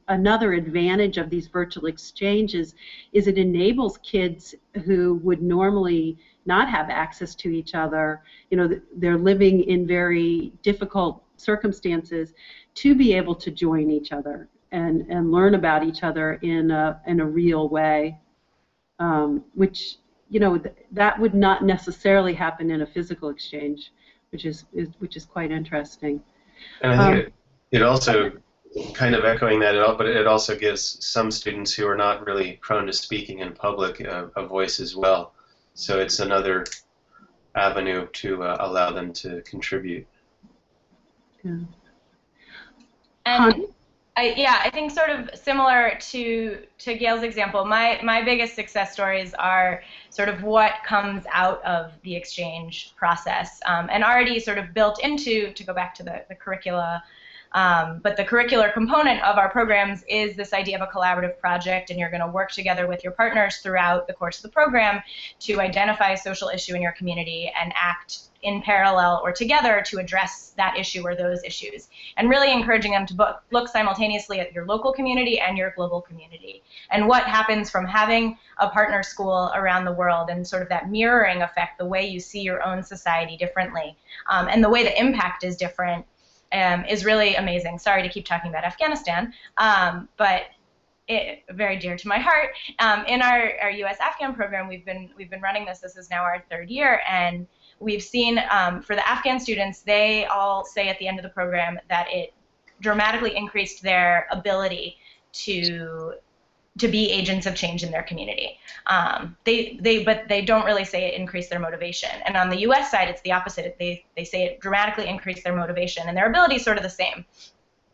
another advantage of these virtual exchanges is it enables kids who would normally not have access to each other, they're living in very difficult circumstances, to be able to join each other and learn about each other in a real way, which that would not necessarily happen in a physical exchange, which is quite interesting. And I think it also, kind of echoing that, but it also gives some students who are not really prone to speaking in public a voice as well. So it's another avenue to allow them to contribute. Yeah. And I think sort of similar to Gayle's example, my biggest success stories are sort of what comes out of the exchange process, and already sort of built into, to go back to the curricula, but the curricular component of our programs is this idea of a collaborative project, and you're going to work together with your partners throughout the course of the program to identify a social issue in your community and act in parallel or together to address that issue or those issues, and really encouraging them to look simultaneously at your local community and your global community, and what happens from having a partner school around the world, and sort of that mirroring effect, the way you see your own society differently, and the way the impact is different, is really amazing. Sorry to keep talking about Afghanistan, but very dear to my heart. In our U.S. Afghan program, we've been running this. This is now our third year, and we've seen for the Afghan students, they all say at the end of the program that it dramatically increased their ability to be agents of change in their community. But they don't really say it increased their motivation. And on the U.S. side, it's the opposite. They say it dramatically increased their motivation, and their ability is sort of the same.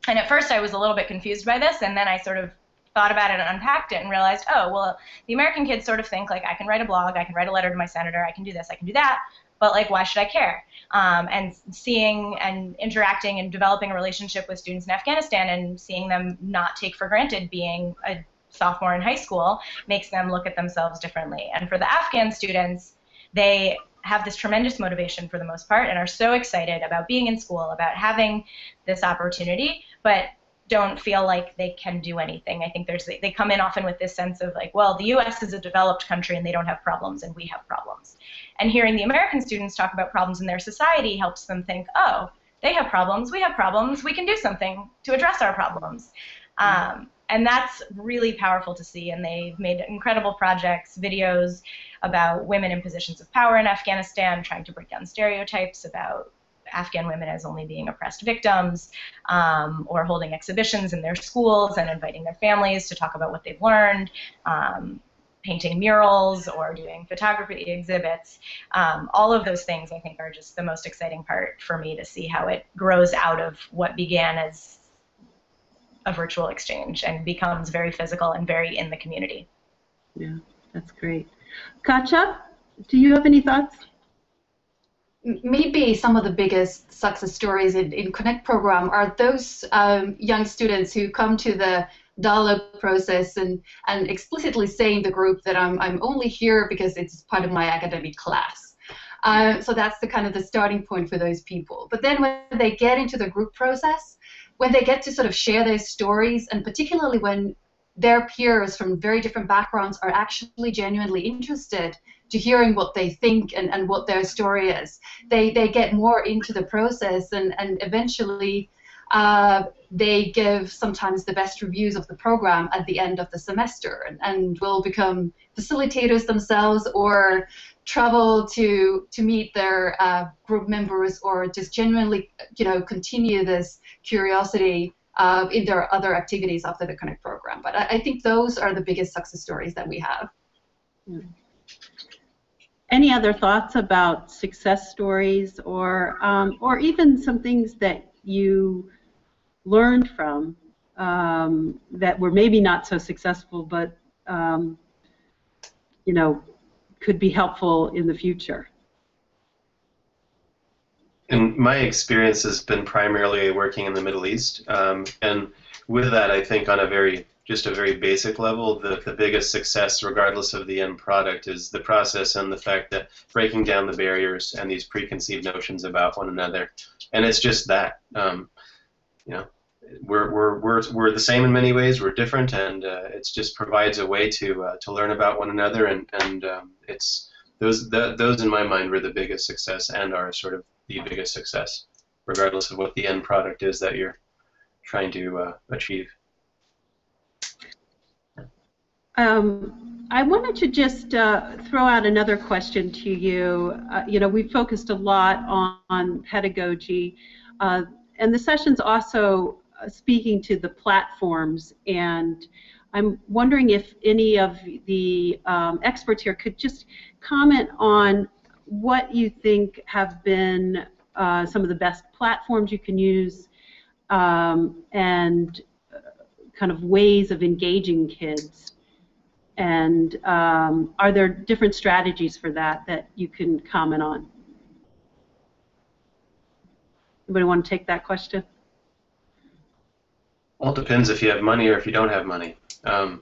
And at first, I was a little bit confused by this, and then I sort of thought about it and unpacked it and realized, oh, well, the American kids sort of think, like, I can write a blog, I can write a letter to my senator, I can do this, I can do that, but, like, why should I care? And seeing and interacting and developing a relationship with students in Afghanistan and seeing them not take for granted being a sophomore in high school makes them look at themselves differently. And for the Afghan students, they have this tremendous motivation for the most part and are so excited about being in school, about having this opportunity, but don't feel like they can do anything. I think they come in often with this sense of like, well, the U.S. is a developed country and they don't have problems and we have problems. And hearing the American students talk about problems in their society helps them think, oh, they have problems, we can do something to address our problems. And that's really powerful to see, and they've made incredible projects, videos about women in positions of power in Afghanistan, trying to break down stereotypes about Afghan women as only being oppressed victims, or holding exhibitions in their schools and inviting their families to talk about what they've learned, painting murals or doing photography exhibits. All of those things, I think, are just the most exciting part for me to see how it grows out of what began as a virtual exchange and becomes very physical and very in the community. Yeah, that's great. Katja, do you have any thoughts? Maybe some of the biggest success stories in Connect program are those young students who come to the dialogue process and explicitly say in the group that I'm only here because it's part of my academic class. So that's the kind of the starting point for those people. But then when they get into the group process, when they get to sort of share their stories, and particularly when their peers from very different backgrounds are actually genuinely interested to hearing what they think and what their story is, they get more into the process, and eventually they give sometimes the best reviews of the program at the end of the semester, and will become facilitators themselves, or travel to meet their group members, or just genuinely, continue this curiosity in their other activities after the Connect program. But I think those are the biggest success stories that we have. Any other thoughts about success stories, or even some things that you learned from that were maybe not so successful, but could be helpful in the future? And my experience has been primarily working in the Middle East, and with that, I think on a very basic level, the biggest success, regardless of the end product, is the process and the fact that breaking down the barriers and these preconceived notions about one another. And it's just that, we're the same in many ways. We're different, and it just provides a way to learn about one another. And it's those in my mind were the biggest success, and are sort of the biggest success, regardless of what the end product is that you're trying to achieve. I wanted to just throw out another question to you. We've focused a lot on pedagogy, and the session's also speaking to the platforms, and I'm wondering if any of the experts here could just comment on what you think have been some of the best platforms you can use, and kind of ways of engaging kids. And are there different strategies for that you can comment on? Anybody want to take that question? Well, it depends if you have money or if you don't have money. My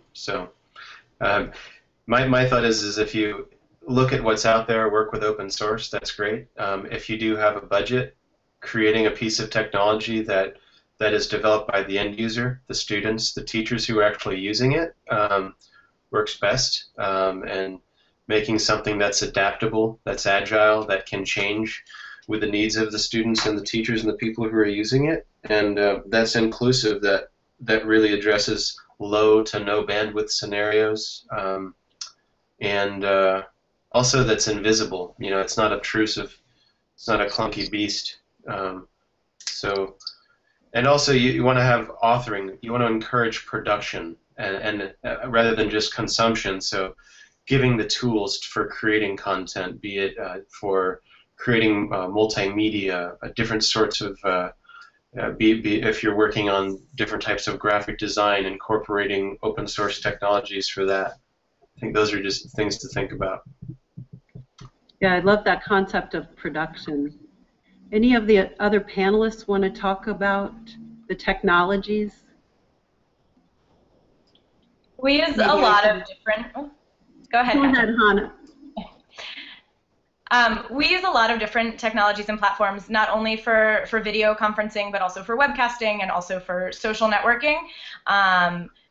thought is if you look at what's out there, work with open source, that's great. If you do have a budget, creating a piece of technology that is developed by the end user, the students, the teachers who are actually using it, works best, and making something that's adaptable, that's agile, that can change with the needs of the students and the teachers and the people who are using it, and that's inclusive, that really addresses low to no bandwidth scenarios, and also that's invisible. It's not obtrusive, it's not a clunky beast. And also you want to have authoring, you want to encourage production, and rather than just consumption, so giving the tools for creating content, be it for creating multimedia, different sorts of, if you're working on different types of graphic design, incorporating open source technologies for that. I think those are just things to think about. Yeah, I love that concept of production. Any of the other panelists want to talk about the technologies? We use a lot of different. Go ahead. Go ahead, Hannah. We use a lot of different technologies and platforms, not only for video conferencing, but also for webcasting and also for social networking.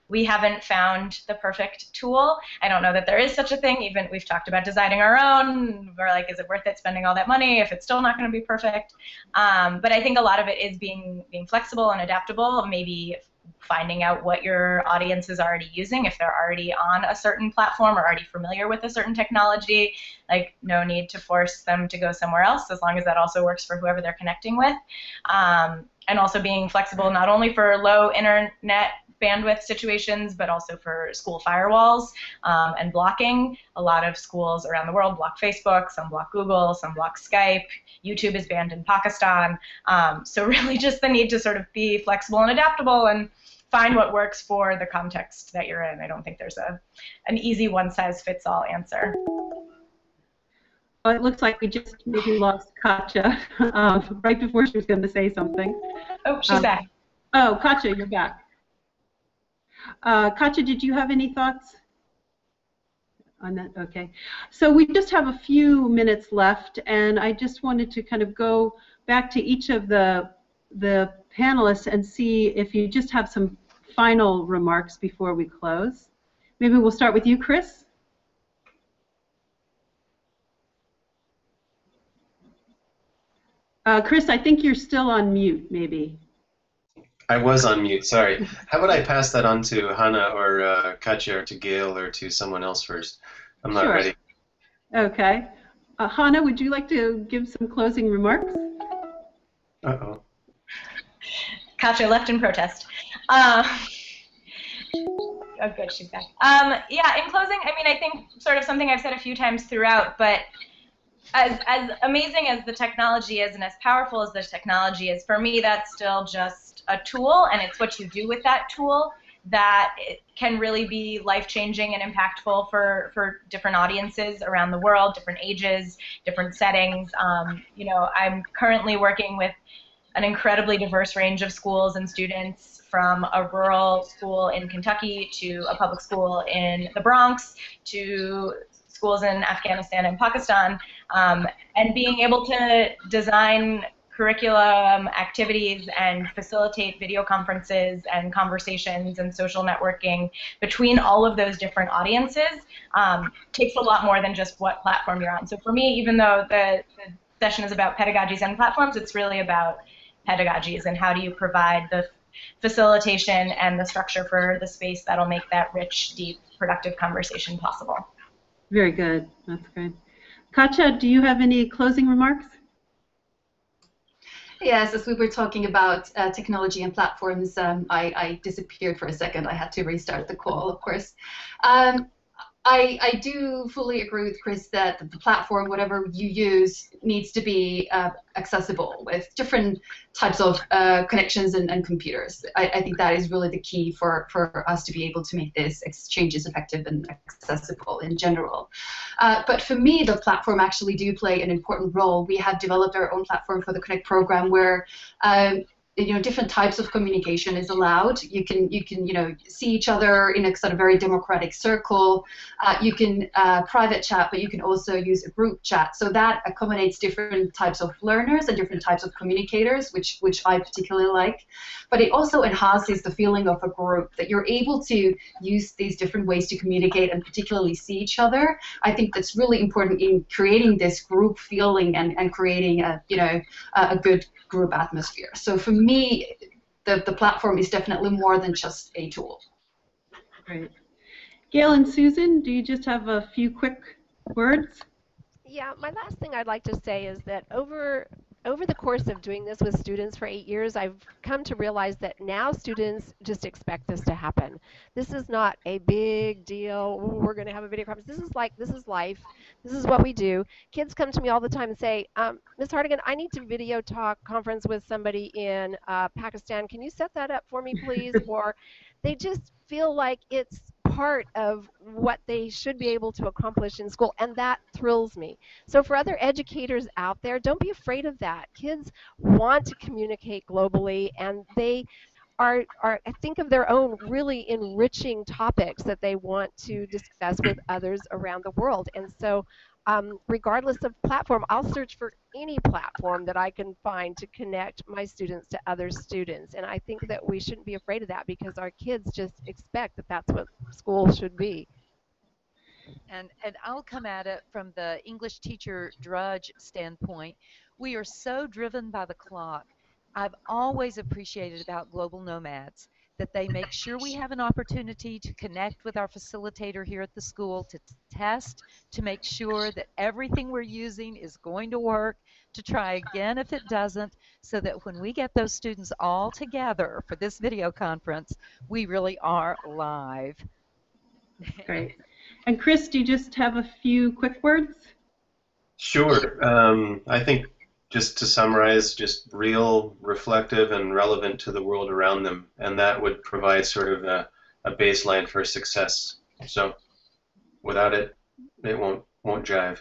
We haven't found the perfect tool. I don't know that there is such a thing. Even we've talked about designing our own. We're like, is it worth it spending all that money if it's still not going to be perfect? But I think a lot of it is being flexible and adaptable, maybe finding out what your audience is already using. If they're already on a certain platform or already familiar with a certain technology, like no need to force them to go somewhere else, as long as that also works for whoever they're connecting with. And also being flexible not only for low internet bandwidth situations, but also for school firewalls and blocking. A lot of schools around the world block Facebook, some block Google, some block Skype. YouTube is banned in Pakistan. So really just the need to sort of be flexible and adaptable and find what works for the context that you're in. I don't think there's an easy one-size-fits-all answer. Well, it looks like we just maybe lost Katja right before she was going to say something. Oh, she's back. Oh, Katja, you're back. Katja, did you have any thoughts on that? Okay. So we just have a few minutes left, and I just wanted to kind of go back to each of the panelists and see if you just have some final remarks before we close. Maybe we'll start with you, Chris. Chris, I think you're still on mute, maybe. I was on mute, sorry. How about I pass that on to Hannah or Katja or to Gayle or to someone else first? I'm not ready. Okay. Hannah, would you like to give some closing remarks? Uh-oh. Katja left in protest. Oh, good, she's back. Yeah, in closing, I mean, I think sort of something I've said a few times throughout, but as amazing as the technology is and as powerful as the technology is, for me, that's still just a tool, and it's what you do with that tool that it can really be life-changing and impactful for different audiences around the world, different ages, different settings. You know, I'm currently working with an incredibly diverse range of schools and students, from a rural school in Kentucky to a public school in the Bronx to schools in Afghanistan and Pakistan, and being able to design curriculum activities and facilitate video conferences and conversations and social networking between all of those different audiences takes a lot more than just what platform you're on. So for me, even though the session is about pedagogies and platforms, it's really about pedagogies and how do you provide the facilitation and the structure for the space that'll make that rich, deep, productive conversation possible. Very good. That's good. Katja, do you have any closing remarks? Yes, as we were talking about technology and platforms, I disappeared for a second. I had to restart the call, of course. I do fully agree with Chris that the platform, whatever you use, needs to be accessible with different types of connections and computers. I think that is really the key for us to be able to make these exchanges effective and accessible in general. But for me, the platform actually do play an important role. We have developed our own platform for the Connect program where you know, different types of communication is allowed. You can you know, see each other in a sort of very democratic circle. You can private chat, but you can also use a group chat. So that accommodates different types of learners and different types of communicators, which I particularly like. But it also enhances the feeling of a group, that you're able to use these different ways to communicate and particularly see each other. I think that's really important in creating this group feeling and creating a, you know, a good group atmosphere. So for me, the platform is definitely more than just a tool. Great. Gayle and Susan, do you just have a few quick words? Yeah, my last thing I'd like to say is that over the course of doing this with students for 8 years, I've come to realize that now students just expect this to happen. This is not a big deal. Ooh, we're going to have a video conference. This is life. This is what we do. Kids come to me all the time and say, Ms. Hartigan, I need to video talk conference with somebody in Pakistan. Can you set that up for me, please? Or they just feel like it's part of what they should be able to accomplish in school, and that thrills me. So for other educators out there, don't be afraid of that. Kids want to communicate globally, and they are think of their own really enriching topics that they want to discuss with others around the world. And so regardless of platform, I'll search for any platform that I can find to connect my students to other students. And I think that we shouldn't be afraid of that, because our kids just expect that that's what school should be. And I'll come at it from the English teacher drudge standpoint. We are so driven by the clock. I've always appreciated about Global Nomads that they make sure we have an opportunity to connect with our facilitator here at the school, to test, to make sure that everything we're using is going to work, to try again if it doesn't, so that when we get those students all together for this video conference, we really are live. Great. And Chris, do you just have a few quick words? Sure. I think just to summarize, just real, reflective, and relevant to the world around them, and that would provide sort of a baseline for success. So without it, it won't jive.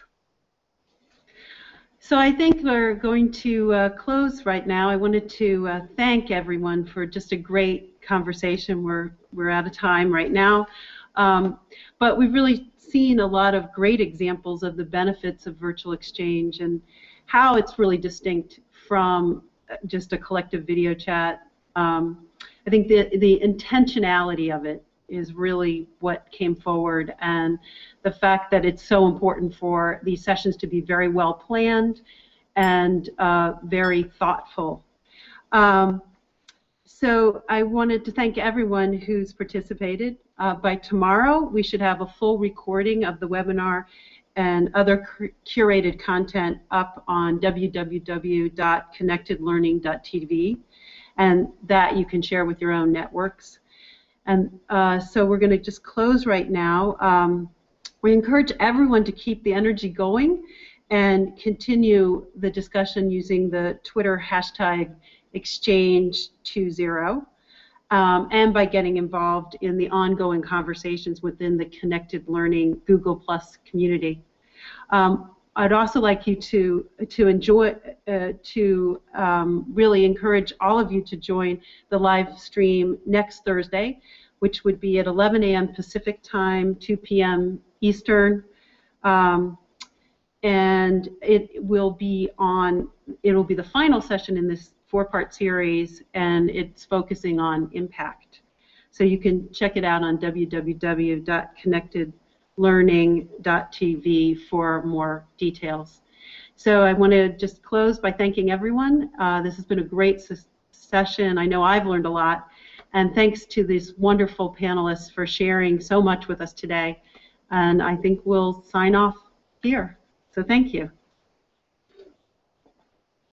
So I think we're going to close right now. I wanted to thank everyone for just a great conversation. We're out of time right now, but we've really seen a lot of great examples of the benefits of virtual exchange and how it's really distinct from just a collective video chat. I think the intentionality of it is really what came forward, and the fact that it's so important for these sessions to be very well planned and very thoughtful. So I wanted to thank everyone who's participated. By tomorrow, we should have a full recording of the webinar and other curated content up on www.connectedlearning.tv, and that you can share with your own networks. And so we're going to just close right now. We encourage everyone to keep the energy going and continue the discussion using the Twitter hashtag exchange20, and by getting involved in the ongoing conversations within the Connected Learning Google+ community. I'd also like you to really encourage all of you to join the live stream next Thursday, which would be at 11 a.m. Pacific time, 2 p.m. Eastern, and it will be the final session in this 4-part series, and it's focusing on impact. So you can check it out on www.connectedlearning.tv for more details. So I want to just close by thanking everyone. This has been a great session. I know I've learned a lot, and thanks to these wonderful panelists for sharing so much with us today. And I think we'll sign off here. So thank you.